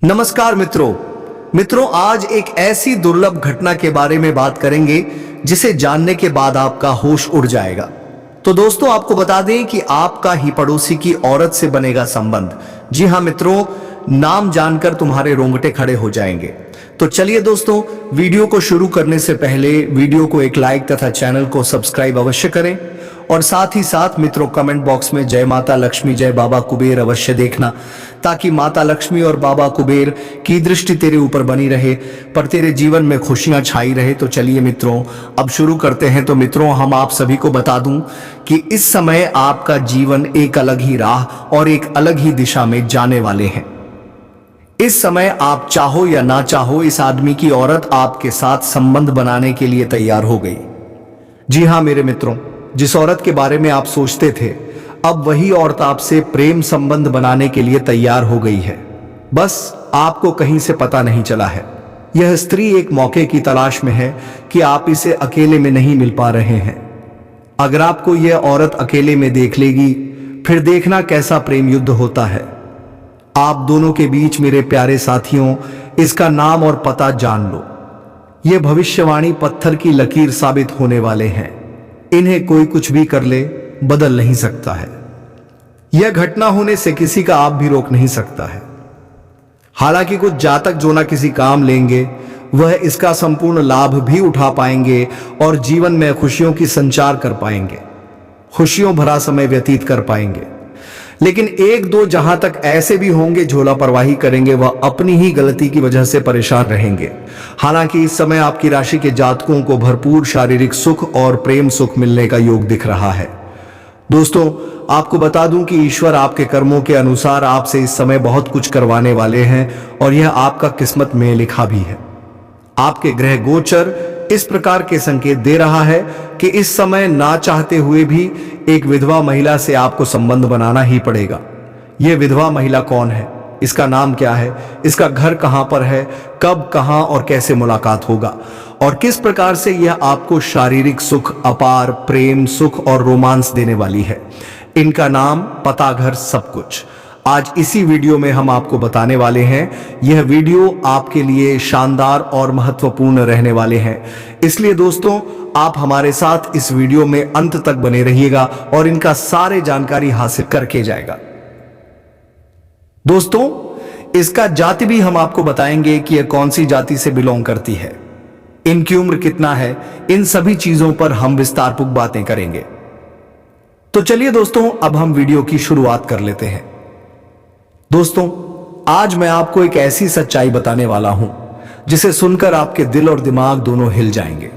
नमस्कार मित्रों आज एक ऐसी दुर्लभ घटना के बारे में बात करेंगे जिसे जानने के बाद आपका होश उड़ जाएगा। तो दोस्तों आपको बता दें कि आपका ही पड़ोसी की औरत से बनेगा संबंध। जी हां मित्रों, नाम जानकर तुम्हारे रोंगटे खड़े हो जाएंगे। तो चलिए दोस्तों, वीडियो को शुरू करने से पहले वीडियो को एक लाइक तथा चैनल को सब्सक्राइब अवश्य करें और साथ ही साथ मित्रों कमेंट बॉक्स में जय माता लक्ष्मी जय बाबा कुबेर अवश्य देखना, ताकि माता लक्ष्मी और बाबा कुबेर की दृष्टि तेरे ऊपर बनी रहे, पर तेरे जीवन में खुशियां छाई रहे। तो चलिए मित्रों अब शुरू करते हैं। तो मित्रों हम आप सभी को बता दूं कि इस समय आपका जीवन एक अलग ही राह और एक अलग ही दिशा में जाने वाले हैं। इस समय आप चाहो या ना चाहो, इस आदमी की औरत आपके साथ संबंध बनाने के लिए तैयार हो गई। जी हां मेरे मित्रों, जिस औरत के बारे में आप सोचते थे, अब वही औरत आपसे प्रेम संबंध बनाने के लिए तैयार हो गई है। बस आपको कहीं से पता नहीं चला है। यह स्त्री एक मौके की तलाश में है कि आप इसे अकेले में नहीं मिल पा रहे हैं। अगर आपको यह औरत अकेले में देख लेगी, फिर देखना कैसा प्रेम युद्ध होता है। आप दोनों के बीच मेरे प्यारे साथियों, इसका नाम और पता जान लो। यह भविष्यवाणी पत्थर की लकीर साबित होने वाले हैं। इन्हें कोई कुछ भी कर ले, बदल नहीं सकता है। यह घटना होने से किसी का आप भी रोक नहीं सकता है। हालांकि कुछ जातक जो ना किसी काम लेंगे, वह इसका संपूर्ण लाभ भी उठा पाएंगे और जीवन में खुशियों की संचार कर पाएंगे, खुशियों भरा समय व्यतीत कर पाएंगे। लेकिन एक दो जहां तक ऐसे भी होंगे जो लापरवाही करेंगे, वह अपनी ही गलती की वजह से परेशान रहेंगे। हालांकि इस समय आपकी राशि के जातकों को भरपूर शारीरिक सुख और प्रेम सुख मिलने का योग दिख रहा है। दोस्तों आपको बता दूं कि ईश्वर आपके कर्मों के अनुसार आपसे इस समय बहुत कुछ करवाने वाले हैं और यह आपका किस्मत में लिखा भी है। आपके ग्रह गोचर इस प्रकार के संकेत दे रहा है कि इस समय ना चाहते हुए भी एक विधवा महिला से आपको संबंध बनाना ही पड़ेगा। यह विधवा महिला कौन है, इसका नाम क्या है, इसका घर कहां पर है, कब कहां और कैसे मुलाकात होगा और किस प्रकार से यह आपको शारीरिक सुख, अपार प्रेम सुख और रोमांस देने वाली है। इनका नाम, पता, घर, सब कुछ आज इसी वीडियो में हम आपको बताने वाले हैं। यह वीडियो आपके लिए शानदार और महत्वपूर्ण रहने वाले हैं, इसलिए दोस्तों आप हमारे साथ इस वीडियो में अंत तक बने रहिएगा और इनका सारे जानकारी हासिल करके जाएगा। दोस्तों इसका जाति भी हम आपको बताएंगे कि यह कौन सी जाति से बिलोंग करती है, इनकी उम्र कितना है, इन सभी चीजों पर हम विस्तारपूर्वक बातें करेंगे। तो चलिए दोस्तों अब हम वीडियो की शुरुआत कर लेते हैं। दोस्तों आज मैं आपको एक ऐसी सच्चाई बताने वाला हूं जिसे सुनकर आपके दिल और दिमाग दोनों हिल जाएंगे,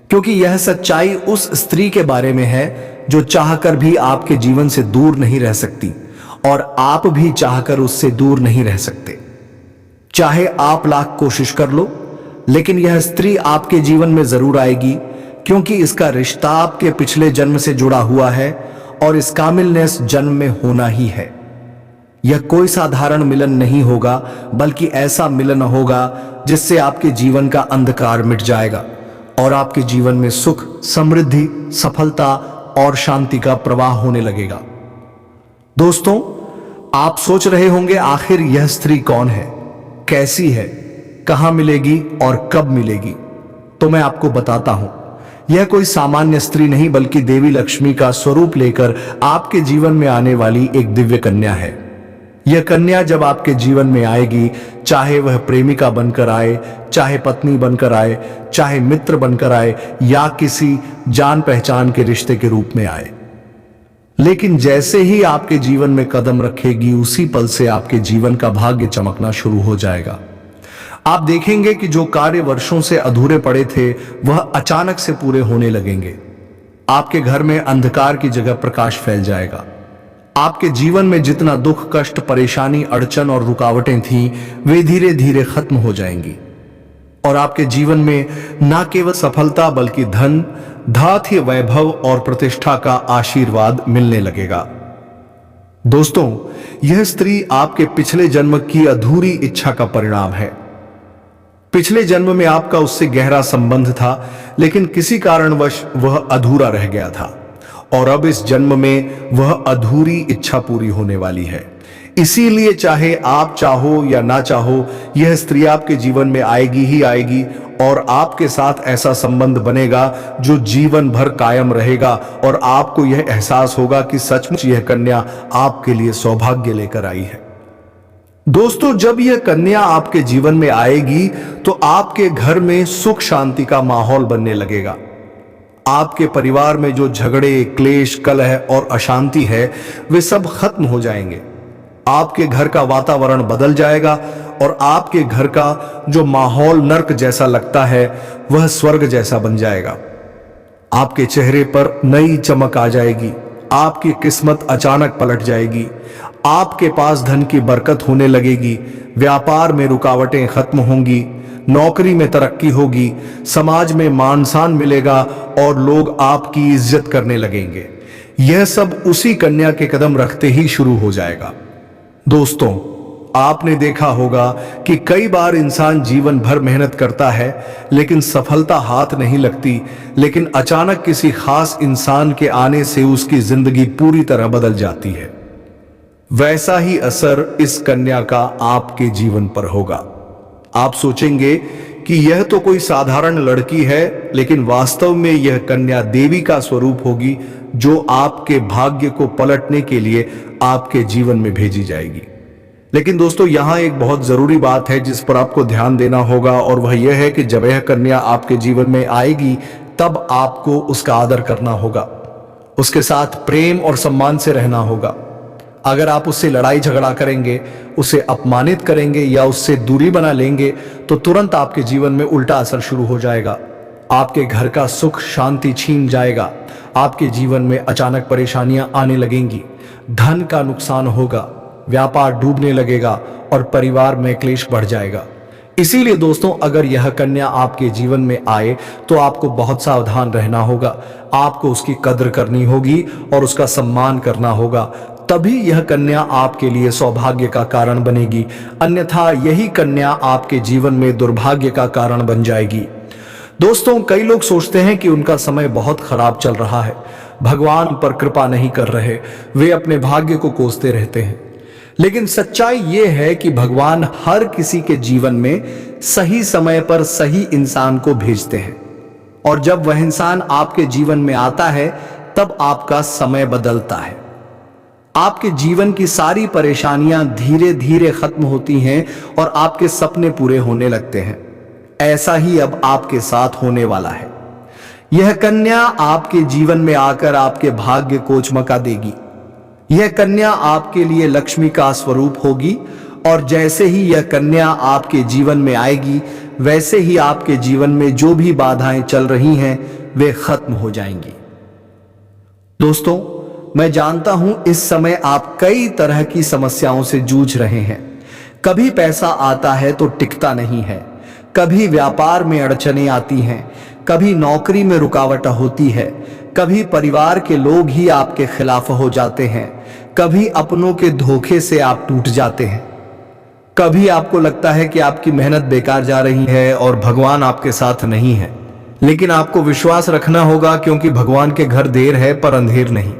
क्योंकि यह सच्चाई उस स्त्री के बारे में है जो चाहकर भी आपके जीवन से दूर नहीं रह सकती और आप भी चाहकर उससे दूर नहीं रह सकते। चाहे आप लाख कोशिश कर लो, लेकिन यह स्त्री आपके जीवन में जरूर आएगी, क्योंकि इसका रिश्ता आपके पिछले जन्म से जुड़ा हुआ है और इसका मिलने इस जन्म में होना ही है। यह कोई साधारण मिलन नहीं होगा, बल्कि ऐसा मिलन होगा जिससे आपके जीवन का अंधकार मिट जाएगा और आपके जीवन में सुख, समृद्धि, सफलता और शांति का प्रवाह होने लगेगा। दोस्तों आप सोच रहे होंगे आखिर यह स्त्री कौन है, कैसी है, कहां मिलेगी और कब मिलेगी। तो मैं आपको बताता हूं। यह कोई सामान्य स्त्री नहीं, बल्कि देवी लक्ष्मी का स्वरूप लेकर आपके जीवन में आने वाली एक दिव्य कन्या है। यह कन्या जब आपके जीवन में आएगी, चाहे वह प्रेमिका बनकर आए, चाहे पत्नी बनकर आए, चाहे मित्र बनकर आए या किसी जान पहचान के रिश्ते के रूप में आए, लेकिन जैसे ही आपके जीवन में कदम रखेगी, उसी पल से आपके जीवन का भाग्य चमकना शुरू हो जाएगा। आप देखेंगे कि जो कार्य वर्षों से अधूरे पड़े थे, वह अचानक से पूरे होने लगेंगे। आपके घर में अंधकार की जगह प्रकाश फैल जाएगा। आपके जीवन में जितना दुख, कष्ट, परेशानी, अड़चन और रुकावटें थीं, वे धीरे धीरे खत्म हो जाएंगी और आपके जीवन में न केवल सफलता बल्कि धन, धार्य, वैभव और प्रतिष्ठा का आशीर्वाद मिलने लगेगा। दोस्तों यह स्त्री आपके पिछले जन्म की अधूरी इच्छा का परिणाम है। पिछले जन्म में आपका उससे गहरा संबंध था, लेकिन किसी कारणवश वह अधूरा रह गया था और अब इस जन्म में वह अधूरी इच्छा पूरी होने वाली है। इसीलिए चाहे आप चाहो या ना चाहो, यह स्त्री आपके जीवन में आएगी ही आएगी और आपके साथ ऐसा संबंध बनेगा जो जीवन भर कायम रहेगा और आपको यह एहसास होगा कि सचमुच यह कन्या आपके लिए सौभाग्य लेकर आई है। दोस्तों, जब यह कन्या आपके जीवन में आएगी तो आपके घर में सुख शांति का माहौल बनने लगेगा। आपके परिवार में जो झगड़े, क्लेश, कलह और अशांति है वे सब खत्म हो जाएंगे। आपके घर का वातावरण बदल जाएगा और आपके घर का जो माहौल नर्क जैसा लगता है वह स्वर्ग जैसा बन जाएगा। आपके चेहरे पर नई चमक आ जाएगी, आपकी किस्मत अचानक पलट जाएगी, आपके पास धन की बरकत होने लगेगी, व्यापार में रुकावटें खत्म होंगी, नौकरी में तरक्की होगी, समाज में मान सम्मान मिलेगा और लोग आपकी इज्जत करने लगेंगे। यह सब उसी कन्या के कदम रखते ही शुरू हो जाएगा। दोस्तों, आपने देखा होगा कि कई बार इंसान जीवन भर मेहनत करता है लेकिन सफलता हाथ नहीं लगती, लेकिन अचानक किसी खास इंसान के आने से उसकी जिंदगी पूरी तरह बदल जाती है। वैसा ही असर इस कन्या का आपके जीवन पर होगा। आप सोचेंगे कि यह तो कोई साधारण लड़की है, लेकिन वास्तव में यह कन्या देवी का स्वरूप होगी जो आपके भाग्य को पलटने के लिए आपके जीवन में भेजी जाएगी। लेकिन दोस्तों, यहां एक बहुत जरूरी बात है जिस पर आपको ध्यान देना होगा और वह यह है कि जब यह कन्या आपके जीवन में आएगी तब आपको उसका आदर करना होगा, उसके साथ प्रेम और सम्मान से रहना होगा। अगर आप उससे लड़ाई झगड़ा करेंगे, उसे अपमानित करेंगे या उससे दूरी बना लेंगे तो तुरंत आपके जीवन में उल्टा असर शुरू हो जाएगा। आपके घर का सुख शांति छीन जाएगा, आपके जीवन में अचानक परेशानियां आने लगेंगी, धन का नुकसान होगा, व्यापार डूबने लगेगा और परिवार में क्लेश बढ़ जाएगा। इसीलिए दोस्तों, अगर यह कन्या आपके जीवन में आए तो आपको बहुत सावधान रहना होगा। आपको उसकी कद्र करनी होगी और उसका सम्मान करना होगा, तभी यह कन्या आपके लिए सौभाग्य का कारण बनेगी। अन्यथा यही कन्या आपके जीवन में दुर्भाग्य का कारण बन जाएगी। दोस्तों, कई लोग सोचते हैं कि उनका समय बहुत खराब चल रहा है, भगवान पर कृपा नहीं कर रहे, वे अपने भाग्य को कोसते रहते हैं। लेकिन सच्चाई यह है कि भगवान हर किसी के जीवन में सही समय पर सही इंसान को भेजते हैं और जब वह इंसान आपके जीवन में आता है तब आपका समय बदलता है। आपके जीवन की सारी परेशानियां धीरे धीरे खत्म होती हैं और आपके सपने पूरे होने लगते हैं। ऐसा ही अब आपके साथ होने वाला है। यह कन्या आपके जीवन में आकर आपके भाग्य को चमका देगी। यह कन्या आपके लिए लक्ष्मी का स्वरूप होगी और जैसे ही यह कन्या आपके जीवन में आएगी वैसे ही आपके जीवन में जो भी बाधाएं चल रही हैं वे खत्म हो जाएंगी। दोस्तों, मैं जानता हूं इस समय आप कई तरह की समस्याओं से जूझ रहे हैं। कभी पैसा आता है तो टिकता नहीं है, कभी व्यापार में अड़चनें आती हैं, कभी नौकरी में रुकावट होती है, कभी परिवार के लोग ही आपके खिलाफ हो जाते हैं, कभी अपनों के धोखे से आप टूट जाते हैं, कभी आपको लगता है कि आपकी मेहनत बेकार जा रही है और भगवान आपके साथ नहीं है। लेकिन आपको विश्वास रखना होगा, क्योंकि भगवान के घर देर है पर अंधेर नहीं।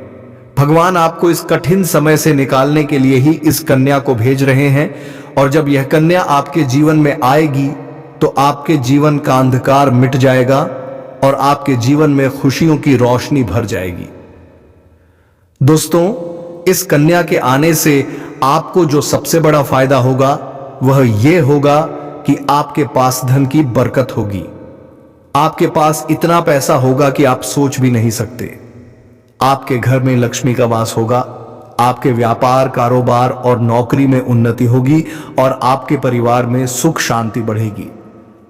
भगवान आपको इस कठिन समय से निकालने के लिए ही इस कन्या को भेज रहे हैं और जब यह कन्या आपके जीवन में आएगी तो आपके जीवन का अंधकार मिट जाएगा और आपके जीवन में खुशियों की रोशनी भर जाएगी। दोस्तों, इस कन्या के आने से आपको जो सबसे बड़ा फायदा होगा वह यह होगा कि आपके पास धन की बरकत होगी। आपके पास इतना पैसा होगा कि आप सोच भी नहीं सकते। आपके घर में लक्ष्मी का वास होगा, आपके व्यापार, कारोबार और नौकरी में उन्नति होगी और आपके परिवार में सुख शांति बढ़ेगी।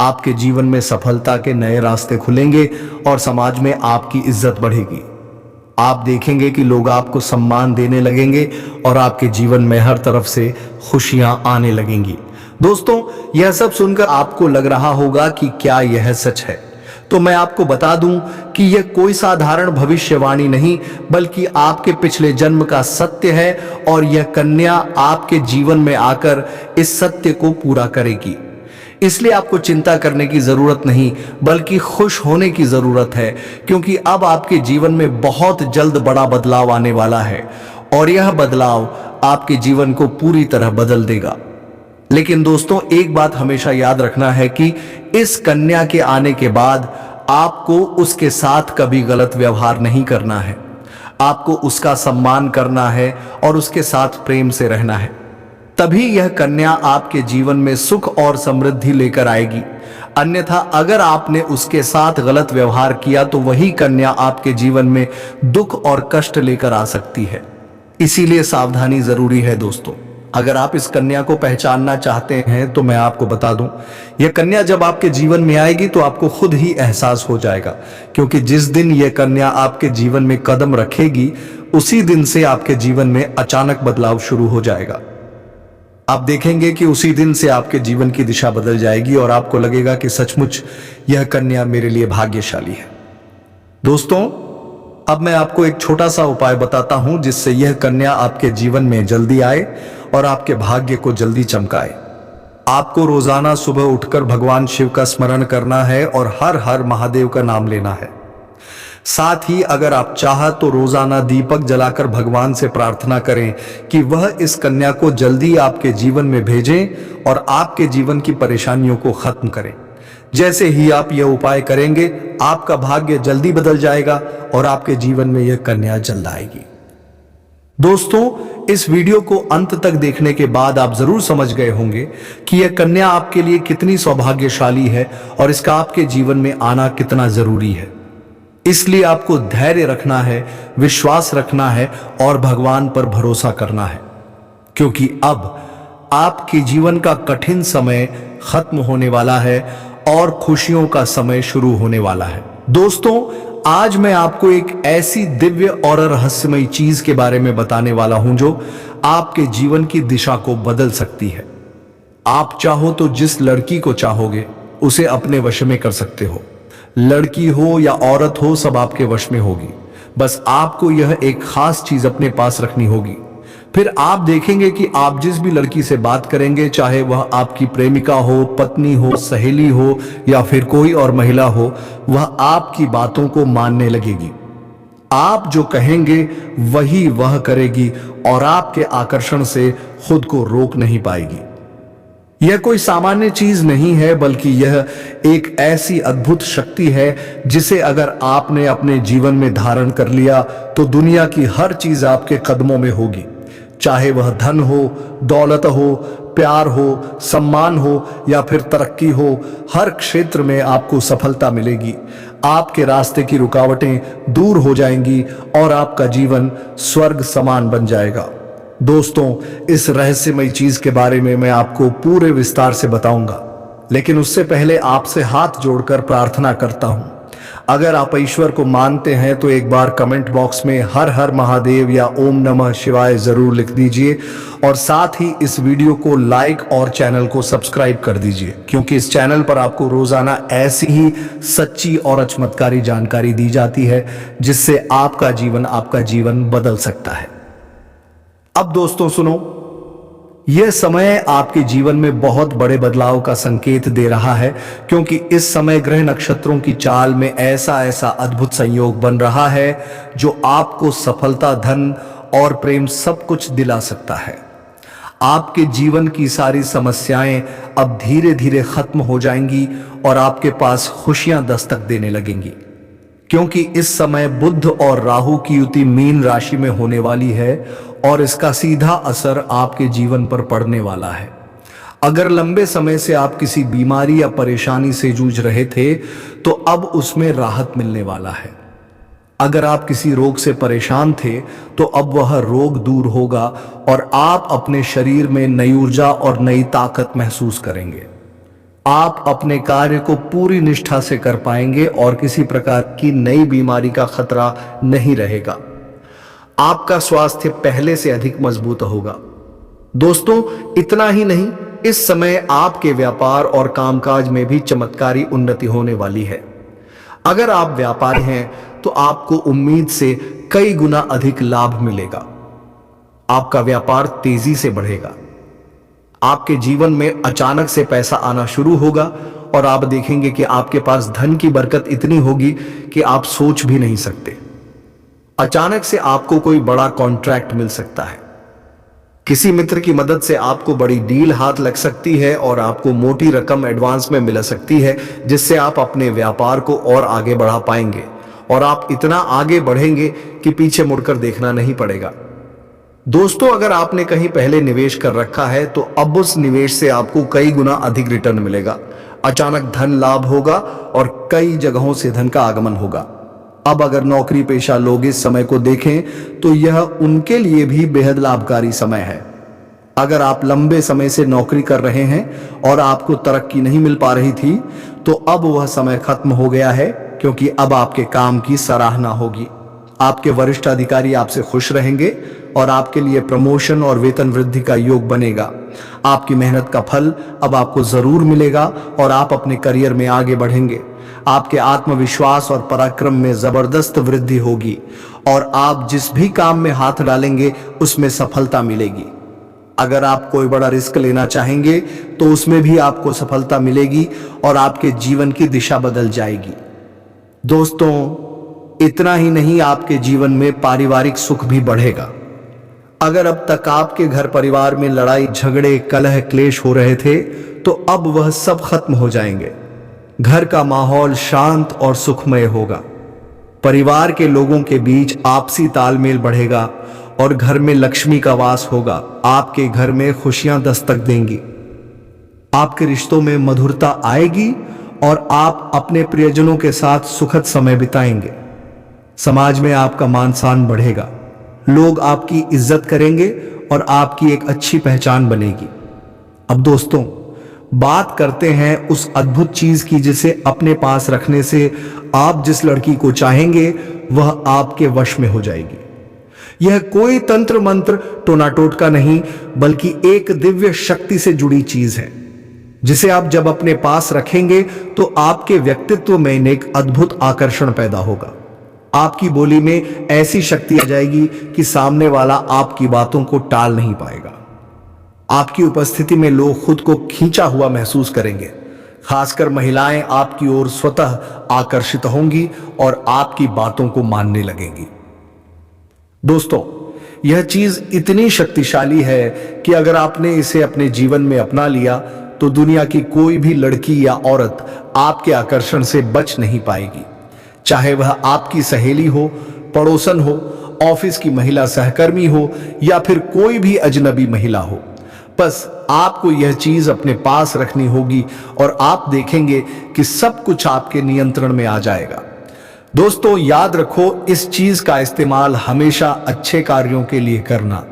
आपके जीवन में सफलता के नए रास्ते खुलेंगे और समाज में आपकी इज्जत बढ़ेगी। आप देखेंगे कि लोग आपको सम्मान देने लगेंगे और आपके जीवन में हर तरफ से खुशियां आने लगेंगी। दोस्तों, यह सब सुनकर आपको लग रहा होगा कि क्या यह सच है? तो मैं आपको बता दूं कि यह कोई साधारण भविष्यवाणी नहीं, बल्कि आपके पिछले जन्म का सत्य है और यह कन्या आपके जीवन में आकर इस सत्य को पूरा करेगी। इसलिए आपको चिंता करने की जरूरत नहीं, बल्कि खुश होने की जरूरत है, क्योंकि अब आपके जीवन में बहुत जल्द बड़ा बदलाव आने वाला है और यह बदलाव आपके जीवन को पूरी तरह बदल देगा। लेकिन दोस्तों, एक बात हमेशा याद रखना है कि इस कन्या के आने के बाद आपको उसके साथ कभी गलत व्यवहार नहीं करना है। आपको उसका सम्मान करना है और उसके साथ प्रेम से रहना है। तभी यह कन्या आपके जीवन में सुख और समृद्धि लेकर आएगी। अन्यथा अगर आपने उसके साथ गलत व्यवहार किया तो वही कन्या आपके जीवन में दुख और कष्ट लेकर आ सकती है। इसीलिए सावधानी जरूरी है दोस्तों। अगर आप इस कन्या को पहचानना चाहते हैं तो मैं आपको बता दूं, यह कन्या जब आपके जीवन में आएगी तो आपको खुद ही एहसास हो जाएगा, क्योंकि जिस दिन यह कन्या आपके जीवन में कदम रखेगी उसी दिन से आपके जीवन में अचानक बदलाव शुरू हो जाएगा। आप देखेंगे कि उसी दिन से आपके जीवन की दिशा बदल जाएगी और आपको लगेगा कि सचमुच यह कन्या मेरे लिए भाग्यशाली है। दोस्तों, अब मैं आपको एक छोटा सा उपाय बताता हूं जिससे यह कन्या आपके जीवन में जल्दी आए और आपके भाग्य को जल्दी चमकाए। आपको रोजाना सुबह उठकर भगवान शिव का स्मरण करना है और हर हर महादेव का नाम लेना है। साथ ही अगर आप चाह तो रोजाना दीपक जलाकर भगवान से प्रार्थना करें कि वह इस कन्या को जल्दी आपके जीवन में भेजें और आपके जीवन की परेशानियों को खत्म करें। जैसे ही आप यह उपाय करेंगे, आपका भाग्य जल्दी बदल जाएगा और आपके जीवन में यह कन्या जल्द आएगी। दोस्तों, इस वीडियो को अंत तक देखने के बाद आप जरूर समझ गए होंगे कि यह कन्या आपके लिए कितनी सौभाग्यशाली है और इसका आपके जीवन में आना कितना जरूरी है। इसलिए आपको धैर्य रखना है, विश्वास रखना है और भगवान पर भरोसा करना है, क्योंकि अब आपके जीवन का कठिन समय खत्म होने वाला है और खुशियों का समय शुरू होने वाला है। दोस्तों, आज मैं आपको एक ऐसी दिव्य और रहस्यमयी चीज के बारे में बताने वाला हूं जो आपके जीवन की दिशा को बदल सकती है। आप चाहो तो जिस लड़की को चाहोगे उसे अपने वश में कर सकते हो। लड़की हो या औरत हो, सब आपके वश में होगी। बस आपको यह एक खास चीज अपने पास रखनी होगी। फिर आप देखेंगे कि आप जिस भी लड़की से बात करेंगे, चाहे वह आपकी प्रेमिका हो, पत्नी हो, सहेली हो या फिर कोई और महिला हो, वह आपकी बातों को मानने लगेगी। आप जो कहेंगे वही वह करेगी और आपके आकर्षण से खुद को रोक नहीं पाएगी। यह कोई सामान्य चीज नहीं है, बल्कि यह एक ऐसी अद्भुत शक्ति है जिसे अगर आपने अपने जीवन में धारण कर लिया तो दुनिया की हर चीज आपके कदमों में होगी। चाहे वह धन हो, दौलत हो, प्यार हो, सम्मान हो या फिर तरक्की हो, हर क्षेत्र में आपको सफलता मिलेगी। आपके रास्ते की रुकावटें दूर हो जाएंगी और आपका जीवन स्वर्ग समान बन जाएगा। दोस्तों, इस रहस्यमयी चीज के बारे में मैं आपको पूरे विस्तार से बताऊंगा, लेकिन उससे पहले आपसे हाथ जोड़कर प्रार्थना करता हूं। अगर आप ईश्वर को मानते हैं तो एक बार कमेंट बॉक्स में हर हर महादेव या ओम नमः शिवाय जरूर लिख दीजिए और साथ ही इस वीडियो को लाइक और चैनल को सब्सक्राइब कर दीजिए, क्योंकि इस चैनल पर आपको रोजाना ऐसी ही सच्ची और अचमत्कारी जानकारी दी जाती है जिससे आपका जीवन बदल सकता है। अब दोस्तों सुनो, यह समय आपके जीवन में बहुत बड़े बदलाव का संकेत दे रहा है, क्योंकि इस समय ग्रह नक्षत्रों की चाल में ऐसा अद्भुत संयोग बन रहा है जो आपको सफलता, धन और प्रेम सब कुछ दिला सकता है। आपके जीवन की सारी समस्याएं अब धीरे धीरे खत्म हो जाएंगी और आपके पास खुशियां दस्तक देने लगेंगी, क्योंकि इस समय बुध और राहु की युति मीन राशि में होने वाली है और इसका सीधा असर आपके जीवन पर पड़ने वाला है। अगर लंबे समय से आप किसी बीमारी या परेशानी से जूझ रहे थे तो अब उसमें राहत मिलने वाला है। अगर आप किसी रोग से परेशान थे तो अब वह रोग दूर होगा और आप अपने शरीर में नई ऊर्जा और नई ताकत महसूस करेंगे। आप अपने कार्य को पूरी निष्ठा से कर पाएंगे और किसी प्रकार की नई बीमारी का खतरा नहीं रहेगा। आपका स्वास्थ्य पहले से अधिक मजबूत होगा। दोस्तों, इतना ही नहीं, इस समय आपके व्यापार और कामकाज में भी चमत्कारी उन्नति होने वाली है। अगर आप व्यापारी हैं तो आपको उम्मीद से कई गुना अधिक लाभ मिलेगा। आपका व्यापार तेजी से बढ़ेगा। आपके जीवन में अचानक से पैसा आना शुरू होगा और आप देखेंगे कि आपके पास धन की बरकत इतनी होगी कि आप सोच भी नहीं सकते। अचानक से आपको कोई बड़ा कॉन्ट्रैक्ट मिल सकता है। किसी मित्र की मदद से आपको बड़ी डील हाथ लग सकती है और आपको मोटी रकम एडवांस में मिल सकती है, जिससे आप अपने व्यापार को और आगे बढ़ा पाएंगे और आप इतना आगे बढ़ेंगे कि पीछे मुड़कर देखना नहीं पड़ेगा। दोस्तों, अगर आपने कहीं पहले निवेश कर रखा है तो अब उस निवेश से आपको कई गुना अधिक रिटर्न मिलेगा। अचानक धन लाभ होगा और कई जगहों से धन का आगमन होगा। अब अगर नौकरी पेशा लोग इस समय को देखें तो यह उनके लिए भी बेहद लाभकारी समय है। अगर आप लंबे समय से नौकरी कर रहे हैं और आपको तरक्की नहीं मिल पा रही थी, तो अब वह समय खत्म हो गया है, क्योंकि अब आपके काम की सराहना होगी। आपके वरिष्ठ अधिकारी आपसे खुश रहेंगे और आपके लिए प्रमोशन और वेतन वृद्धि का योग बनेगा। आपकी मेहनत का फल अब आपको जरूर मिलेगा और आप अपने करियर में आगे बढ़ेंगे। आपके आत्मविश्वास और पराक्रम में जबरदस्त वृद्धि होगी और आप जिस भी काम में हाथ डालेंगे उसमें सफलता मिलेगी। अगर आप कोई बड़ा रिस्क लेना चाहेंगे तो उसमें भी आपको सफलता मिलेगी और आपके जीवन की दिशा बदल जाएगी। दोस्तों, इतना ही नहीं, आपके जीवन में पारिवारिक सुख भी बढ़ेगा। अगर अब तक आपके घर परिवार में लड़ाई झगड़े कलह क्लेश हो रहे थे, तो अब वह सब खत्म हो जाएंगे। घर का माहौल शांत और सुखमय होगा। परिवार के लोगों के बीच आपसी तालमेल बढ़ेगा और घर में लक्ष्मी का वास होगा। आपके घर में खुशियां दस्तक देंगी। आपके रिश्तों में मधुरता आएगी और आप अपने प्रियजनों के साथ सुखद समय बिताएंगे। समाज में आपका मान सम्मान बढ़ेगा। लोग आपकी इज्जत करेंगे और आपकी एक अच्छी पहचान बनेगी। अब दोस्तों, बात करते हैं उस अद्भुत चीज की जिसे अपने पास रखने से आप जिस लड़की को चाहेंगे वह आपके वश में हो जाएगी। यह कोई तंत्र मंत्र टोना टोटका नहीं, बल्कि एक दिव्य शक्ति से जुड़ी चीज है, जिसे आप जब अपने पास रखेंगे तो आपके व्यक्तित्व में एक अद्भुत आकर्षण पैदा होगा। आपकी बोली में ऐसी शक्ति आ जाएगी कि सामने वाला आपकी बातों को टाल नहीं पाएगा। आपकी उपस्थिति में लोग खुद को खींचा हुआ महसूस करेंगे। खासकर महिलाएं आपकी ओर स्वतः आकर्षित होंगी और आपकी बातों को मानने लगेंगी। दोस्तों, यह चीज इतनी शक्तिशाली है कि अगर आपने इसे अपने जीवन में अपना लिया तो दुनिया की कोई भी लड़की या औरत आपके आकर्षण से बच नहीं पाएगी। चाहे वह आपकी सहेली हो, पड़ोसन हो, ऑफिस की महिला सहकर्मी हो या फिर कोई भी अजनबी महिला हो। बस आपको यह चीज अपने पास रखनी होगी और आप देखेंगे कि सब कुछ आपके नियंत्रण में आ जाएगा। दोस्तों, याद रखो, इस चीज का इस्तेमाल हमेशा अच्छे कार्यों के लिए करना।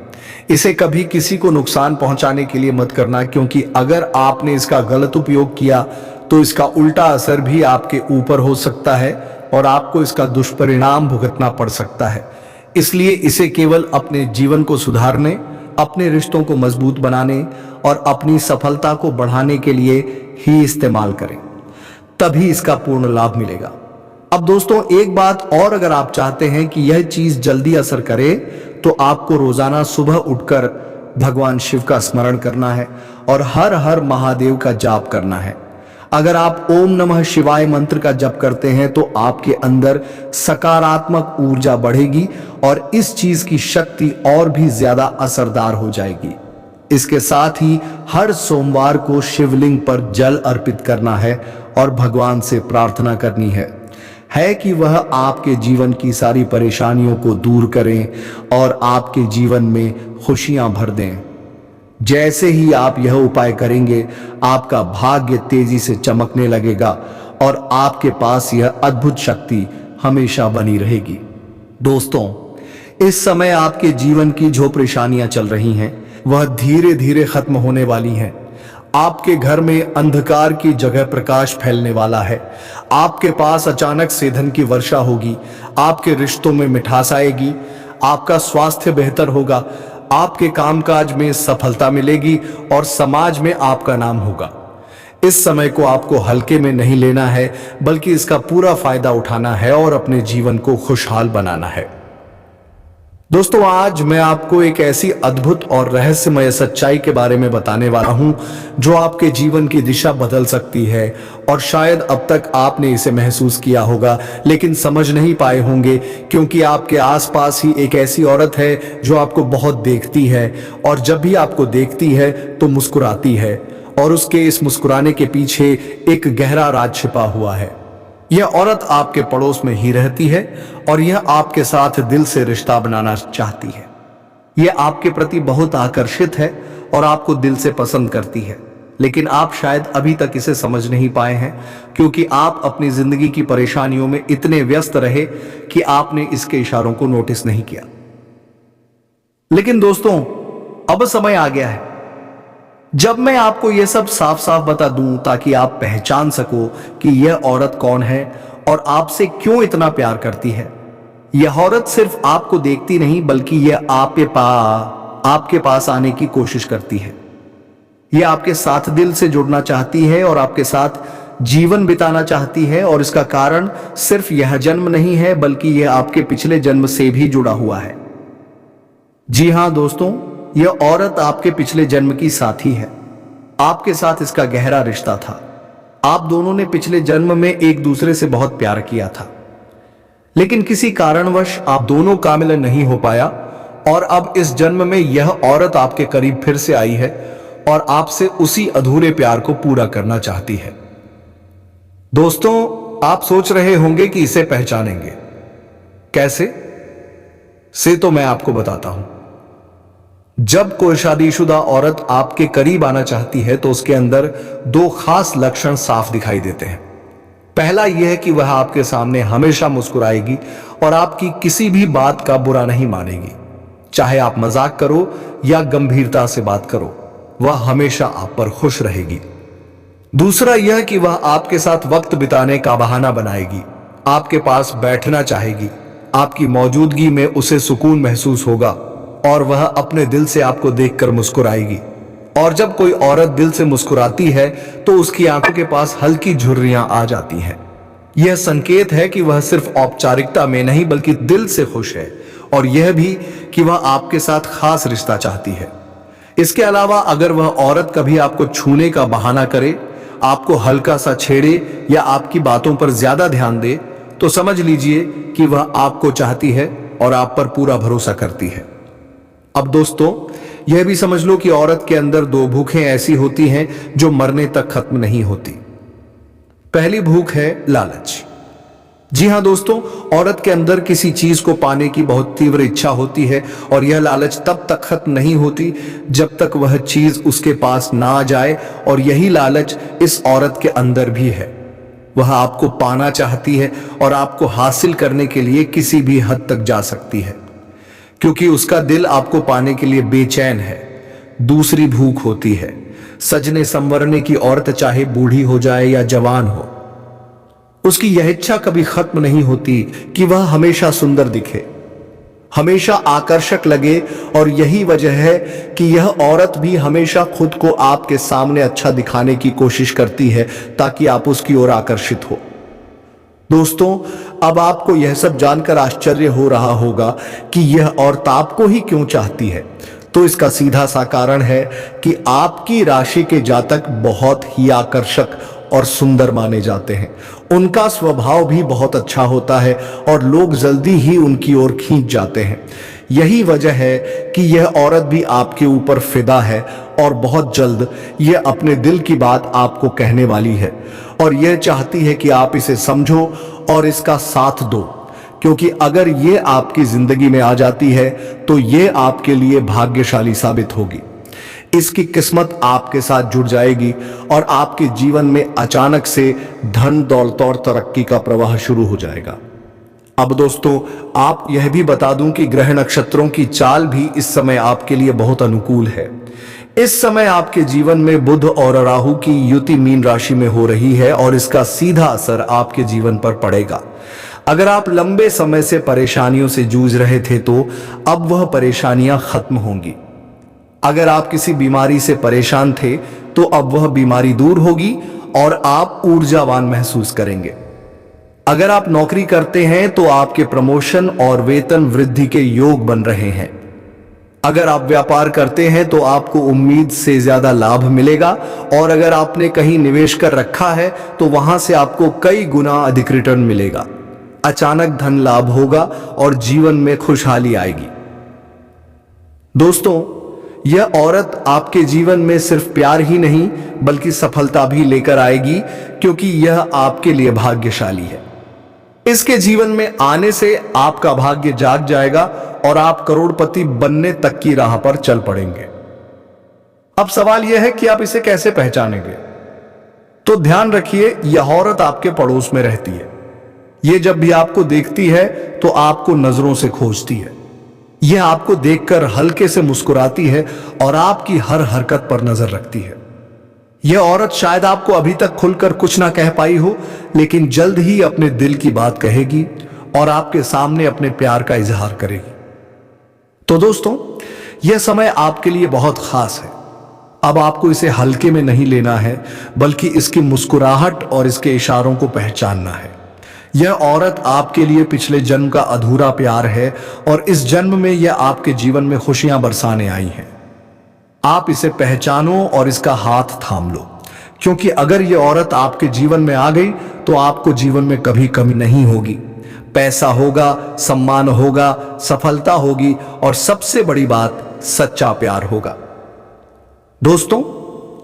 इसे कभी किसी को नुकसान पहुंचाने के लिए मत करना, क्योंकि अगर आपने इसका गलत उपयोग किया तो इसका उल्टा असर भी आपके ऊपर हो सकता है और आपको इसका दुष्परिणाम भुगतना पड़ सकता है। इसलिए इसे केवल अपने जीवन को सुधारने, अपने रिश्तों को मजबूत बनाने और अपनी सफलता को बढ़ाने के लिए ही इस्तेमाल करें, तभी इसका पूर्ण लाभ मिलेगा। अब दोस्तों, एक बात और, अगर आप चाहते हैं कि यह चीज जल्दी असर करे तो आपको रोजाना सुबह उठकर भगवान शिव का स्मरण करना है और हर हर महादेव का जाप करना है। अगर आप ओम नमः शिवाय मंत्र का जप करते हैं तो आपके अंदर सकारात्मक ऊर्जा बढ़ेगी और इस चीज की शक्ति और भी ज्यादा असरदार हो जाएगी। इसके साथ ही हर सोमवार को शिवलिंग पर जल अर्पित करना है और भगवान से प्रार्थना करनी है कि वह आपके जीवन की सारी परेशानियों को दूर करें और आपके जीवन में खुशियां भर दें। जैसे ही आप यह उपाय करेंगे, आपका भाग्य तेजी से चमकने लगेगा और आपके पास यह अद्भुत शक्ति हमेशा बनी रहेगी। दोस्तों, इस समय आपके जीवन की जो परेशानियां चल रही हैं, वह धीरे धीरे खत्म होने वाली हैं। आपके घर में अंधकार की जगह प्रकाश फैलने वाला है। आपके पास अचानक से धन की वर्षा होगी। आपके रिश्तों में मिठास आएगी। आपका स्वास्थ्य बेहतर होगा। आपके कामकाज में सफलता मिलेगी और समाज में आपका नाम होगा। इस समय को आपको हल्के में नहीं लेना है, बल्कि इसका पूरा फायदा उठाना है और अपने जीवन को खुशहाल बनाना है। दोस्तों आज मैं आपको एक ऐसी अद्भुत और रहस्यमय सच्चाई के बारे में बताने वाला हूं जो आपके जीवन की दिशा बदल सकती है। और शायद अब तक आपने इसे महसूस किया होगा लेकिन समझ नहीं पाए होंगे, क्योंकि आपके आसपास ही एक ऐसी औरत है जो आपको बहुत देखती है और जब भी आपको देखती है तो मुस्कुराती है, और उसके इस मुस्कुराने के पीछे एक गहरा राज छिपा हुआ है। यह औरत आपके पड़ोस में ही रहती है और यह आपके साथ दिल से रिश्ता बनाना चाहती है। यह आपके प्रति बहुत आकर्षित है और आपको दिल से पसंद करती है, लेकिन आप शायद अभी तक इसे समझ नहीं पाए हैं, क्योंकि आप अपनी जिंदगी की परेशानियों में इतने व्यस्त रहे कि आपने इसके इशारों को नोटिस नहीं किया। लेकिन दोस्तों, अब समय आ गया है जब मैं आपको यह सब साफ साफ बता दूं, ताकि आप पहचान सको कि यह औरत कौन है और आपसे क्यों इतना प्यार करती है। यह औरत सिर्फ आपको देखती नहीं, बल्कि यह आपके पास आने की कोशिश करती है। यह आपके साथ दिल से जुड़ना चाहती है और आपके साथ जीवन बिताना चाहती है, और इसका कारण सिर्फ यह जन्म नहीं है, बल्कि यह आपके पिछले जन्म से भी जुड़ा हुआ है। जी हां दोस्तों, यह औरत आपके पिछले जन्म की साथी है। आपके साथ इसका गहरा रिश्ता था। आप दोनों ने पिछले जन्म में एक दूसरे से बहुत प्यार किया था, लेकिन किसी कारणवश आप दोनों कामिल नहीं हो पाया, और अब इस जन्म में यह औरत आपके करीब फिर से आई है और आपसे उसी अधूरे प्यार को पूरा करना चाहती है। दोस्तों, आप सोच रहे होंगे कि इसे पहचानेंगे कैसे से, तो मैं आपको बताता हूं। जब कोई शादीशुदा औरत आपके करीब आना चाहती है तो उसके अंदर दो खास लक्षण साफ दिखाई देते हैं। पहला यह है कि वह आपके सामने हमेशा मुस्कुराएगी और आपकी किसी भी बात का बुरा नहीं मानेगी। चाहे आप मजाक करो या गंभीरता से बात करो, वह हमेशा आप पर खुश रहेगी। दूसरा यह कि वह आपके साथ वक्त बिताने का बहाना बनाएगी, आपके पास बैठना चाहेगी। आपकी मौजूदगी में उसे सुकून महसूस होगा और वह अपने दिल से आपको देखकर मुस्कुराएगी। और जब कोई औरत दिल से मुस्कुराती है तो उसकी आंखों के पास हल्की झुर्रियां आ जाती हैं। यह संकेत है कि वह सिर्फ औपचारिकता में नहीं, बल्कि दिल से खुश है, और यह भी कि वह आपके साथ खास रिश्ता चाहती है। इसके अलावा अगर वह औरत कभी आपको छूने का बहाना करे, आपको हल्का सा छेड़े या आपकी बातों पर ज्यादा ध्यान दे, तो समझ लीजिए कि वह आपको चाहती है और आप पर पूरा भरोसा करती है। अब दोस्तों, यह भी समझ लो कि औरत के अंदर दो भूखें ऐसी होती हैं जो मरने तक खत्म नहीं होती। पहली भूख है लालच। जी हां दोस्तों, औरत के अंदर किसी चीज को पाने की बहुत तीव्र इच्छा होती है, और यह लालच तब तक खत्म नहीं होती जब तक वह चीज उसके पास ना आ जाए। और यही लालच इस औरत के अंदर भी है। वह आपको पाना चाहती है और आपको हासिल करने के लिए किसी भी हद तक जा सकती है, क्योंकि उसका दिल आपको पाने के लिए बेचैन है। दूसरी भूख होती है सजने संवरने की। औरत चाहे बूढ़ी हो जाए या जवान हो, उसकी यह इच्छा कभी खत्म नहीं होती कि वह हमेशा सुंदर दिखे, हमेशा आकर्षक लगे। और यही वजह है कि यह औरत भी हमेशा खुद को आपके सामने अच्छा दिखाने की कोशिश करती है, ताकि आप उसकी ओर आकर्षित हो। दोस्तों, अब आपको यह सब जानकर आश्चर्य हो रहा होगा कि यह औरत आपको ही क्यों चाहती है। तो इसका सीधा सा कारण है कि आपकी राशि के जातक बहुत ही आकर्षक और सुंदर माने जाते हैं। उनका स्वभाव भी बहुत अच्छा होता है और लोग जल्दी ही उनकी ओर खींच जाते हैं। यही वजह है कि यह औरत भी आपके ऊपर फिदा है, और बहुत जल्द यह अपने दिल की बात आपको कहने वाली है, और यह चाहती है कि आप इसे समझो और इसका साथ दो। क्योंकि अगर यह आपकी जिंदगी में आ जाती है तो यह आपके लिए भाग्यशाली साबित होगी। इसकी किस्मत आपके साथ जुड़ जाएगी और आपके जीवन में अचानक से धन दौलत और तरक्की का प्रवाह शुरू हो जाएगा। अब दोस्तों, आप यह भी बता दूं कि ग्रह नक्षत्रों की चाल भी इस समय आपके लिए बहुत अनुकूल है। इस समय आपके जीवन में बुध और राहु की युति मीन राशि में हो रही है, और इसका सीधा असर आपके जीवन पर पड़ेगा। अगर आप लंबे समय से परेशानियों से जूझ रहे थे तो अब वह परेशानियां खत्म होंगी। अगर आप किसी बीमारी से परेशान थे तो अब वह बीमारी दूर होगी और आप ऊर्जावान महसूस करेंगे। अगर आप नौकरी करते हैं तो आपके प्रमोशन और वेतन वृद्धि के योग बन रहे हैं। अगर आप व्यापार करते हैं तो आपको उम्मीद से ज्यादा लाभ मिलेगा, और अगर आपने कहीं निवेश कर रखा है तो वहां से आपको कई गुना अधिक रिटर्न मिलेगा। अचानक धन लाभ होगा और जीवन में खुशहाली आएगी। दोस्तों, यह औरत आपके जीवन में सिर्फ प्यार ही नहीं बल्कि सफलता भी लेकर आएगी, क्योंकि यह आपके लिए भाग्यशाली है। इसके जीवन में आने से आपका भाग्य जाग जाएगा और आप करोड़पति बनने तक की राह पर चल पड़ेंगे। अब सवाल यह है कि आप इसे कैसे पहचानेंगे? तो ध्यान रखिए, यह औरत आपके पड़ोस में रहती है। यह जब भी आपको देखती है तो आपको नजरों से खोजती है। यह आपको देखकर हल्के से मुस्कुराती है और आपकी हर हरकत पर नजर रखती है। यह औरत शायद आपको अभी तक खुलकर कुछ ना कह पाई हो, लेकिन जल्द ही अपने दिल की बात कहेगी और आपके सामने अपने प्यार का इजहार करेगी। तो दोस्तों, यह समय आपके लिए बहुत खास है। अब आपको इसे हल्के में नहीं लेना है, बल्कि इसकी मुस्कुराहट और इसके इशारों को पहचानना है। यह औरत आपके लिए पिछले जन्म का अधूरा प्यार है और इस जन्म में यह आपके जीवन में खुशियां बरसाने आई है। आप इसे पहचानो और इसका हाथ थाम लो, क्योंकि अगर यह औरत आपके जीवन में आ गई तो आपको जीवन में कभी कमी नहीं होगी। पैसा होगा, सम्मान होगा, सफलता होगी और सबसे बड़ी बात, सच्चा प्यार होगा। दोस्तों,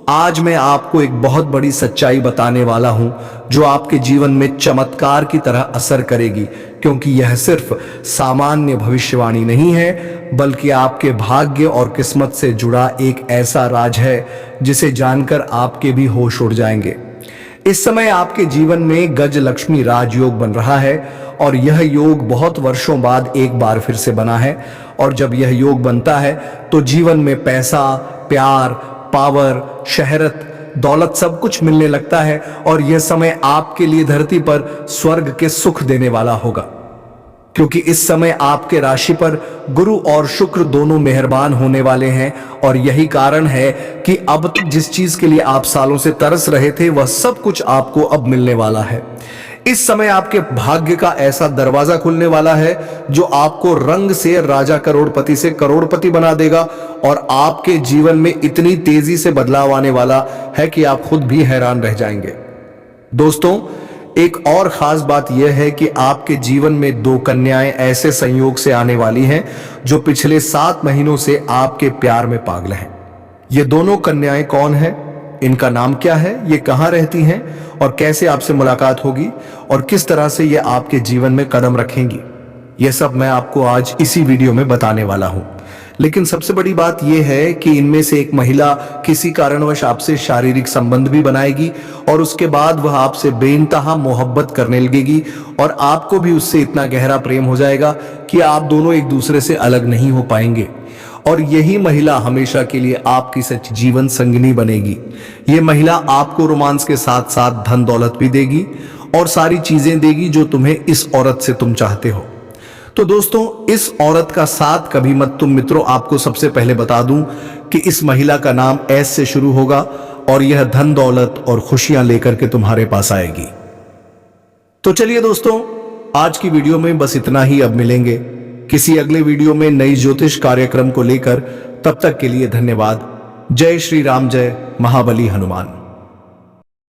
आज मैं आपको एक बहुत बड़ी सच्चाई बताने वाला हूं जो आपके जीवन में चमत्कार की तरह असर करेगी, क्योंकि यह सिर्फ सामान्य भविष्यवाणी नहीं है, बल्कि आपके भाग्य और किस्मत से जुड़ा एक ऐसा राज है जिसे जानकर आपके भी होश उड़ जाएंगे। इस समय आपके जीवन में गज लक्ष्मी राजयोग बन रहा है और यह योग बहुत वर्षों बाद एक बार फिर से बना है। और जब यह योग बनता है तो जीवन में पैसा, प्यार, पावर, शहरत, दौलत सब कुछ मिलने लगता है और यह समय आपके लिए धरती पर स्वर्ग के सुख देने वाला होगा, क्योंकि इस समय आपके राशि पर गुरु और शुक्र दोनों मेहरबान होने वाले हैं। और यही कारण है कि अब तक जिस चीज के लिए आप सालों से तरस रहे थे वह सब कुछ आपको अब मिलने वाला है। इस समय आपके भाग्य का ऐसा दरवाजा खुलने वाला है जो आपको रंग से राजा करोड़पति से करोड़पति बना देगा और आपके जीवन में इतनी तेजी से बदलाव आने वाला है कि आप खुद भी हैरान रह जाएंगे। दोस्तों, एक और खास बात यह है कि आपके जीवन में 2 कन्याएं ऐसे संयोग से आने वाली हैं जो पिछले 7 महीनों से आपके प्यार में पागल हैं। ये दोनों कन्याएं कौन हैं? इनका नाम क्या है? ये कहां रहती हैं और कैसे आपसे मुलाकात होगी और किस तरह से ये आपके जीवन में कदम रखेंगी? यह सब मैं आपको आज इसी वीडियो में बताने वाला हूं। लेकिन सबसे बड़ी बात यह है कि इनमें से एक महिला किसी कारणवश आपसे शारीरिक संबंध भी बनाएगी और उसके बाद वह आपसे बेइंतहा मोहब्बत करने लगेगी और आपको भी उससे इतना गहरा प्रेम हो जाएगा कि आप दोनों एक दूसरे से अलग नहीं हो पाएंगे। और यही महिला हमेशा के लिए आपकी सच्ची जीवन संगिनी बनेगी। यह महिला आपको रोमांस के साथ साथ धन दौलत भी देगी और सारी चीजें देगी जो तुम्हें इस औरत से तुम चाहते हो। तो दोस्तों, इस औरत का साथ कभी मत तुम मित्रों, आपको सबसे पहले बता दूं कि इस महिला का नाम एस से शुरू होगा और यह धन दौलत और खुशियां लेकर के तुम्हारे पास आएगी। तो चलिए दोस्तों, आज की वीडियो में बस इतना ही। अब मिलेंगे किसी अगले वीडियो में नई ज्योतिष कार्यक्रम को लेकर। तब तक के लिए धन्यवाद। जय श्री राम, जय महाबली हनुमान।